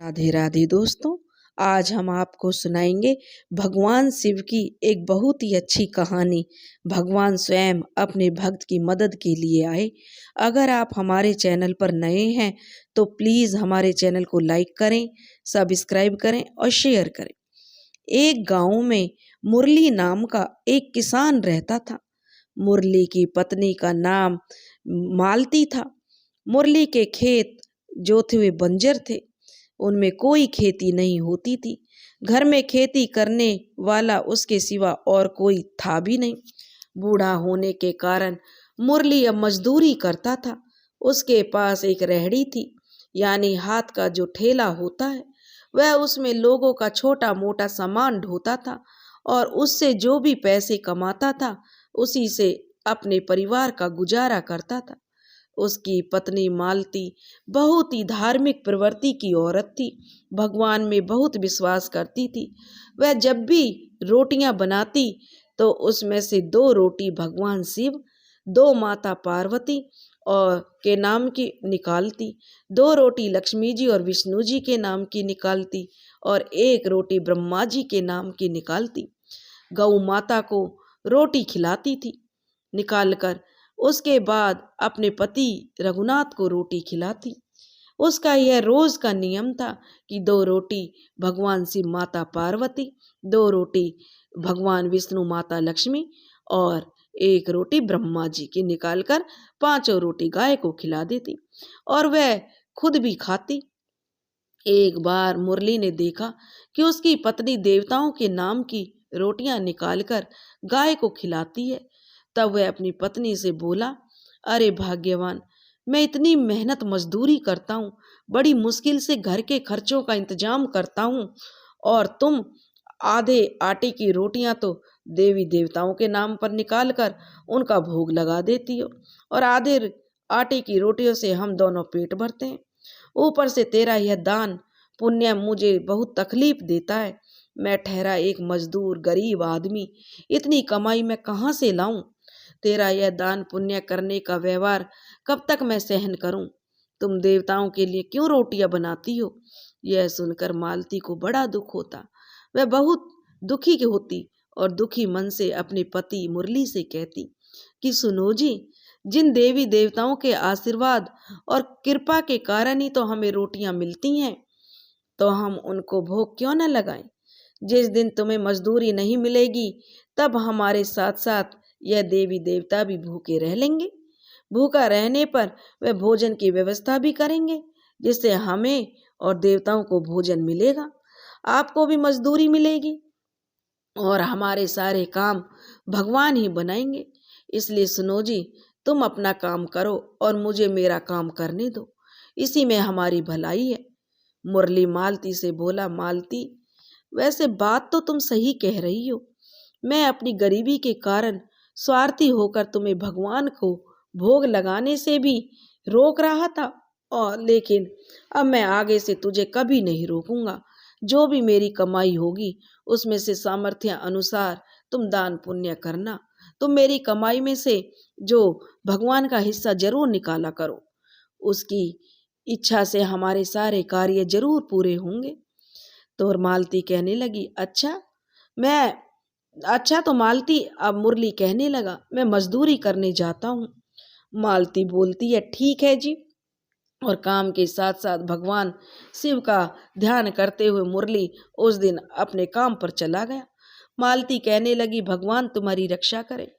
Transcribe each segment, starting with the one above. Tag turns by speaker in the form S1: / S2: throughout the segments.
S1: राधे राधे दोस्तों। आज हम आपको सुनाएंगे भगवान शिव की एक बहुत ही अच्छी कहानी। भगवान स्वयं अपने भक्त की मदद के लिए आए। अगर आप हमारे चैनल पर नए हैं तो प्लीज़ हमारे चैनल को लाइक करें, सब्सक्राइब करें और शेयर करें। एक गांव में मुरली नाम का एक किसान रहता था। मुरली की पत्नी का नाम मालती था। मुरली के खेत जो थे वे बंजर थे, उनमें कोई खेती नहीं होती थी। घर में खेती करने वाला उसके सिवा और कोई था भी नहीं। बूढ़ा होने के कारण मुरली अब मजदूरी करता था। उसके पास एक रेहड़ी थी, यानी हाथ का जो ठेला होता है। वह उसमें लोगों का छोटा मोटा सामान ढोता था और उससे जो भी पैसे कमाता था उसी से अपने परिवार का गुजारा करता था। उसकी पत्नी मालती बहुत ही धार्मिक प्रवृत्ति की औरत थी। भगवान में बहुत विश्वास करती थी। वह जब भी रोटियां बनाती तो उसमें से 2 रोटी भगवान शिव, 2 माता पार्वती और के नाम की निकालती, 2 रोटी लक्ष्मी जी और विष्णु जी के नाम की निकालती और 1 रोटी ब्रह्मा जी के नाम की निकालती। गौ माता को रोटी खिलाती थी निकालकर। उसके बाद अपने पति रघुनाथ को रोटी खिलाती। उसका यह रोज का नियम था कि 2 रोटी भगवान शिव माता पार्वती, 2 रोटी भगवान विष्णु माता लक्ष्मी और 1 रोटी ब्रह्मा जी की निकालकर 5 रोटी गाय को खिला देती और वह खुद भी खाती। एक बार मुरली ने देखा कि उसकी पत्नी देवताओं के नाम की रोटियां निकालकर गाय को खिलाती है। तब वह अपनी पत्नी से बोला, अरे भाग्यवान, मैं इतनी मेहनत मजदूरी करता हूँ, बड़ी मुश्किल से घर के खर्चों का इंतजाम करता हूँ और तुम आधे आटे की रोटियां तो देवी देवताओं के नाम पर निकाल कर उनका भोग लगा देती हो और आधे आटे की रोटियों से हम दोनों पेट भरते हैं। ऊपर से तेरा यह दान पुण्य मुझे बहुत तकलीफ देता है। मैं ठहरा एक मजदूर गरीब आदमी, इतनी कमाई मैं कहाँ से लाऊं? तेरा यह दान पुण्य करने का व्यवहार कब तक मैं सहन करूं? तुम देवताओं के लिए क्यों रोटियां बनाती हो? यह सुनकर मालती को बड़ा दुख होता। वह बहुत दुखी होती और दुखी मन से अपने पति मुरली से कहती कि सुनो जी, जिन देवी देवताओं के आशीर्वाद और कृपा के कारण ही तो हमें रोटियां मिलती हैं, तो हम उनको भोग क्यों न लगाएं? जिस दिन तुम्हें मजदूरी नहीं मिलेगी तब हमारे साथ साथ यह देवी देवता भी भूखे रह लेंगे। भूखा रहने पर वे भोजन की व्यवस्था भी करेंगे, जिससे हमें और देवताओं को भोजन मिलेगा, आपको भी मजदूरी मिलेगी और हमारे सारे काम भगवान ही बनाएंगे। इसलिए सुनो जी, तुम अपना काम करो और मुझे मेरा काम करने दो, इसी में हमारी भलाई है। मुरली मालती से बोला, मालती, वैसे बात तो तुम सही कह रही हो। मैं अपनी गरीबी के कारण स्वार्थी होकर तुम्हें भगवान को भोग लगाने से भी रोक रहा था, और लेकिन अब मैं आगे से तुझे कभी नहीं रोकूंगा। जो भी मेरी कमाई होगी उसमें से सामर्थ्य अनुसार तुम दान पुण्य करना। तुम मेरी कमाई में से जो भगवान का हिस्सा जरूर निकाला करो, उसकी इच्छा से हमारे सारे कार्य जरूर पूरे होंगे। तो मालती कहने लगी, अच्छा तो मालती, अब मुरली कहने लगा, मैं मजदूरी करने जाता हूँ। मालती बोलती है, ठीक है जी। और काम के साथ साथ भगवान शिव का ध्यान करते हुए मुरली उस दिन अपने काम पर चला गया। मालती कहने लगी, भगवान तुम्हारी रक्षा करे।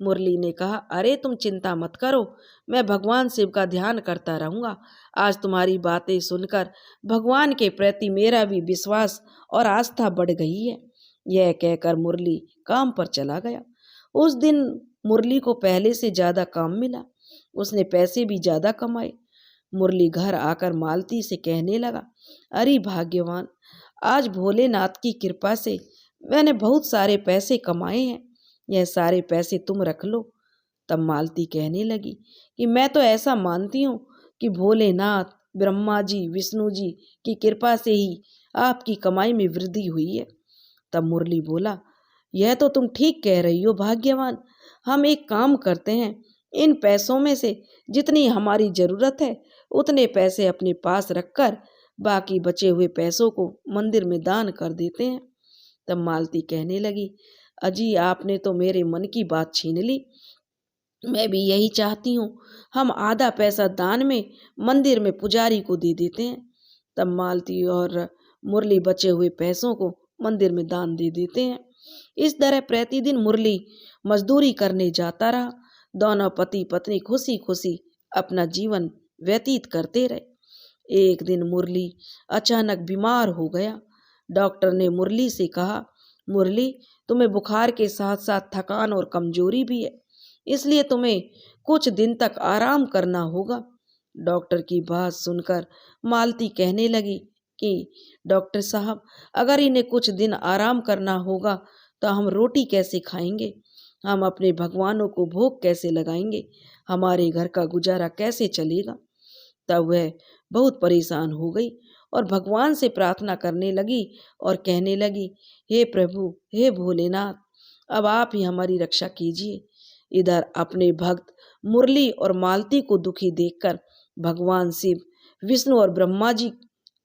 S1: मुरली ने कहा, अरे तुम चिंता मत करो, मैं भगवान शिव का ध्यान करता रहूंगा। आज तुम्हारी बातें सुनकर भगवान के प्रति मेरा भी विश्वास और आस्था बढ़ गई है। यह कहकर मुरली काम पर चला गया। उस दिन मुरली को पहले से ज्यादा काम मिला, उसने पैसे भी ज्यादा कमाए। मुरली घर आकर मालती से कहने लगा, अरे भाग्यवान, आज भोलेनाथ की कृपा से मैंने बहुत सारे पैसे कमाए हैं, यह सारे पैसे तुम रख लो। तब मालती कहने लगी कि मैं तो ऐसा मानती हूँ कि भोलेनाथ, ब्रह्मा जी, विष्णु जी की कृपा से ही आपकी कमाई में वृद्धि हुई है। तब मुरली बोला, यह तो तुम ठीक कह रही हो भाग्यवान। हम एक काम करते हैं, इन पैसों में से जितनी हमारी जरूरत है उतने पैसे अपने पास रखकर बाकी बचे हुए पैसों को मंदिर में दान कर देते हैं। तब मालती कहने लगी, अजी आपने तो मेरे मन की बात छीन ली। मैं भी यही चाहती हूँ, हम आधा पैसा दान में मंदिर में पुजारी को दे देते हैं। तब मालती और मुरली बचे हुए पैसों को मंदिर में दान दे देते हैं। इस तरह प्रतिदिन मुरली मजदूरी करने जाता रहा। दोनों पति पत्नी खुशी खुशी अपना जीवन व्यतीत करते रहे। एक दिन मुरली अचानक बीमार हो गया। डॉक्टर ने मुरली से कहा, मुरली तुम्हें बुखार के साथ साथ थकान और कमजोरी भी है, इसलिए तुम्हें कुछ दिन तक आराम करना होगा। डॉक्टर की बात सुनकर मालती कहने लगी कि डॉक्टर साहब, अगर इन्हें कुछ दिन आराम करना होगा तो हम रोटी कैसे खाएंगे, हम अपने भगवानों को भोग कैसे लगाएंगे, हमारे घर का गुजारा कैसे चलेगा। तब वह बहुत परेशान हो गई और भगवान से प्रार्थना करने लगी और कहने लगी, हे प्रभु, हे भोलेनाथ, अब आप ही हमारी रक्षा कीजिए। इधर अपने भक्त मुरली और मालती को दुखी देखकर भगवान शिव, विष्णु और ब्रह्मा जी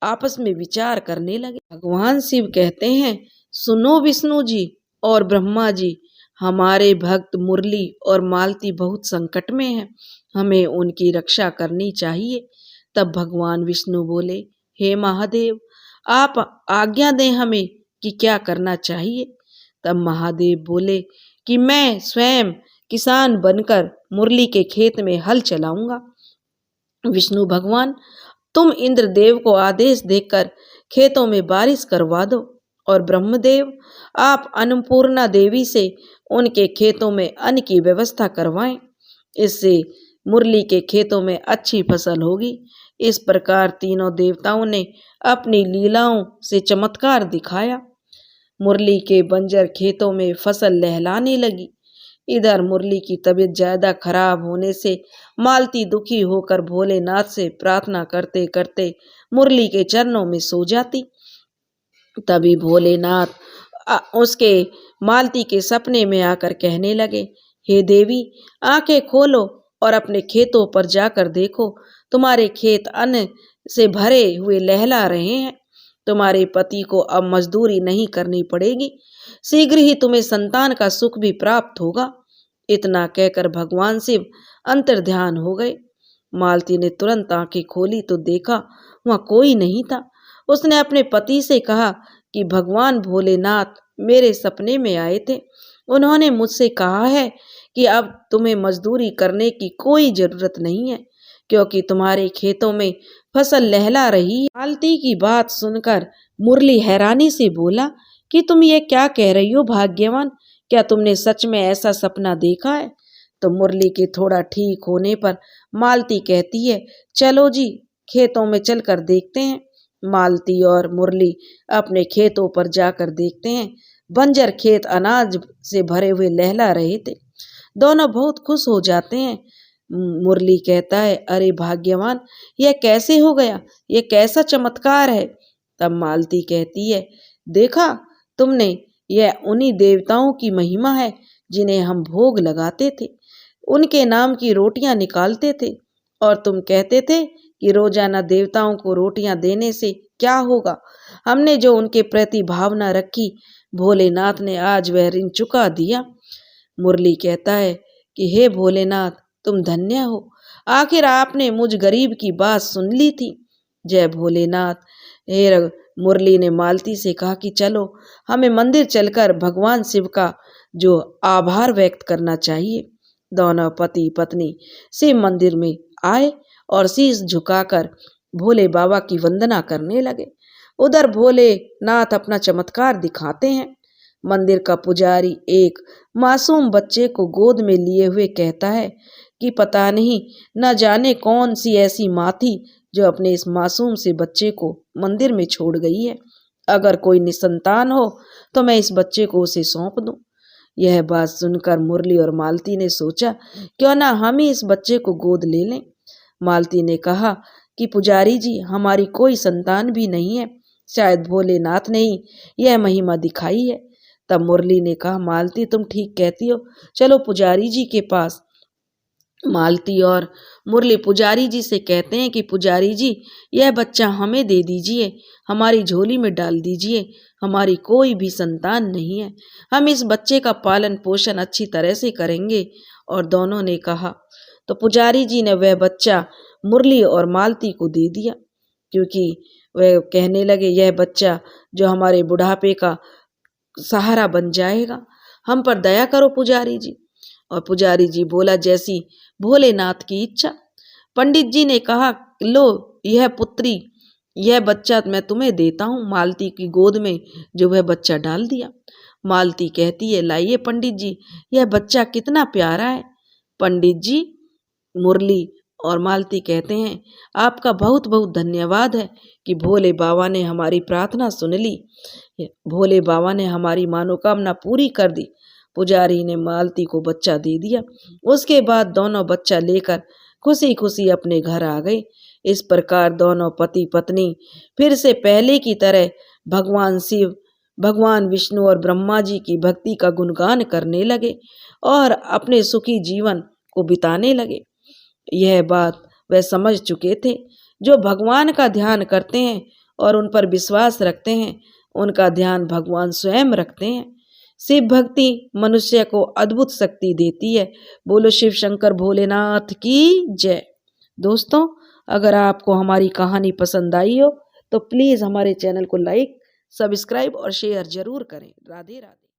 S1: आपस में विचार करने लगे। भगवान शिव कहते हैं, सुनो विष्णु जी और ब्रह्मा जी, हमारे भक्त मुरली और मालती बहुत संकट में हैं, हमें उनकी रक्षा करनी चाहिए। तब भगवान विष्णु बोले, हे महादेव, आप आज्ञा दें हमें कि क्या करना चाहिए। तब महादेव बोले कि मैं स्वयं किसान बनकर मुरली के खेत में हल चलाऊंगा। विष्णु भगवान, तुम इंद्रदेव को आदेश देकर खेतों में बारिश करवा दो, और ब्रह्मदेव, आप अन्नपूर्णा देवी से उनके खेतों में अन्न की व्यवस्था करवाएं, इससे मुरली के खेतों में अच्छी फसल होगी। इस प्रकार तीनों देवताओं ने अपनी लीलाओं से चमत्कार दिखाया। मुरली के बंजर खेतों में फसल लहलाने लगी। इधर मुरली की तबीयत ज्यादा खराब होने से मालती दुखी होकर भोलेनाथ से प्रार्थना करते करते मुरली के चरणों में सो जाती। तभी भोलेनाथ उसके मालती के सपने में आकर कहने लगे, हे देवी, आंखें खोलो और अपने खेतों पर जाकर देखो, तुम्हारे खेत अन्न से भरे हुए लहला रहे हैं। तुम्हारे पति को अब मजदूरी नहीं करनी पड़ेगी, शीघ्र ही तुम्हें संतान का सुख भी प्राप्त होगा। इतना कहकर भगवान शिव अंतर्ध्यान हो गए। मालती ने तुरंत आंखें खोली तो देखा वहां कोई नहीं था। उसने अपने पति से कहा कि भगवान भोलेनाथ मेरे सपने में आए थे, उन्होंने मुझसे कहा है कि अब तुम्हें मजदूरी करने की कोई जरूरत नहीं है, क्योंकि तुम्हारे खेतों में फसल लहला रही है। मालती की बात सुनकर मुरली हैरानी से बोला कि तुम ये क्या कह रही हो भाग्यवान, क्या तुमने सच में ऐसा सपना देखा है? तो मुरली के थोड़ा ठीक होने पर मालती कहती है, चलो जी, खेतों में चलकर देखते हैं। मालती और मुरली अपने खेतों पर जाकर देखते हैं। बंजर खेत अनाज से भरे हुए लहला रहे थे। दोनों बहुत खुश हो जाते हैं। मुरली कहता है, अरे भाग्यवान, यह कैसे हो गया, यह कैसा चमत्कार है। तब मालती कहती है, देखा तुमने, यह उन्हीं देवताओं की महिमा है जिन्हें हम भोग लगाते थे, उनके नाम की रोटियां निकालते थे, और तुम कहते थे कि रोजाना देवताओं को रोटियां देने से क्या होगा। हमने जो उनके प्रति भावना रखी, भोलेनाथ ने आज वह ऋण चुका दिया। मुरली कहता है कि हे भोलेनाथ, तुम धन्य हो, आखिर आपने मुझ गरीब की बात सुन ली थी। जय भोलेनाथ। मुरली ने मालती से कहा कि चलो, हमें मंदिर चलकर भगवान शिव का जो आभार व्यक्त करना चाहिए। दोनों पति पत्नी शिव मंदिर में आए और शीश झुकाकर भोले बाबा की वंदना करने लगे। उधर भोलेनाथ अपना चमत्कार दिखाते हैं। मंदिर का पुजारी एक मासूम बच्चे को गोद में लिए हुए कहता है कि पता नहीं, न जाने कौन सी ऐसी माँ थी जो अपने इस मासूम से बच्चे को मंदिर में छोड़ गई है। अगर कोई निसंतान हो तो मैं इस बच्चे को उसे सौंप दूं। यह बात सुनकर मुरली और मालती ने सोचा, क्यों ना हम ही इस बच्चे को गोद ले लें। मालती ने कहा कि पुजारी जी, हमारी कोई संतान भी नहीं है, शायद भोलेनाथ ने ही यह महिमा दिखाई है। तब मुरली ने कहा, मालती तुम ठीक कहती हो, चलो पुजारी जी के पास। मालती और मुरली पुजारी जी से कहते हैं कि पुजारी जी, यह बच्चा हमें दे दीजिए, हमारी झोली में डाल दीजिए, हमारी कोई भी संतान नहीं है, हम इस बच्चे का पालन पोषण अच्छी तरह से करेंगे। और दोनों ने कहा। तो पुजारी जी ने वह बच्चा मुरली और मालती को दे दिया, क्योंकि वह कहने लगे, यह बच्चा जो हमारे बुढ़ापे का सहारा बन जाएगा, हम पर दया करो पुजारी जी। और पुजारी जी बोला, जैसी भोलेनाथ की इच्छा। पंडित जी ने कहा, लो यह पुत्री, यह बच्चा मैं तुम्हें देता हूँ। मालती की गोद में जो वह बच्चा डाल दिया। मालती कहती है, लाइए पंडित जी, यह बच्चा कितना प्यारा है। पंडित जी, मुरली और मालती कहते हैं, आपका बहुत बहुत धन्यवाद है कि भोले बाबा ने हमारी प्रार्थना सुन ली, भोले बाबा ने हमारी मनोकामना पूरी कर दी। पुजारी ने मालती को बच्चा दे दिया। उसके बाद दोनों बच्चा लेकर खुशी खुशी अपने घर आ गए। इस प्रकार दोनों पति पत्नी फिर से पहले की तरह भगवान शिव, भगवान विष्णु और ब्रह्मा जी की भक्ति का गुणगान करने लगे और अपने सुखी जीवन को बिताने लगे। यह बात वह समझ चुके थे। जो भगवान का ध्यान करते हैं और उन पर विश्वास रखते हैं, उनका ध्यान भगवान स्वयं रखते हैं। शिव भक्ति मनुष्य को अद्भुत शक्ति देती है। बोलो शिव शंकर भोलेनाथ की जय। दोस्तों, अगर आपको हमारी कहानी पसंद आई हो तो प्लीज़ हमारे चैनल को लाइक, सब्सक्राइब और शेयर जरूर करें। राधे राधे।